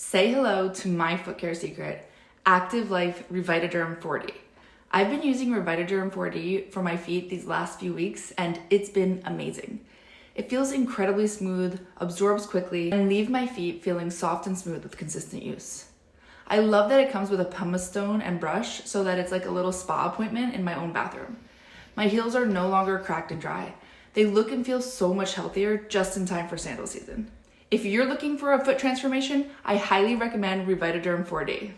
Say hello to my foot care secret, activelife Revitaderm 4D. I've been using Revitaderm 4D for my feet these last few weeks and it's been amazing. It feels incredibly smooth, absorbs quickly, and leave my feet feeling soft and smooth with consistent use. I love that it comes with a pumice stone and brush so that it's like a little spa appointment in my own bathroom. My heels are no longer cracked and dry. They look and feel so much healthier just in time for sandal season. If you're looking for a foot transformation, I highly recommend Revitaderm 4D.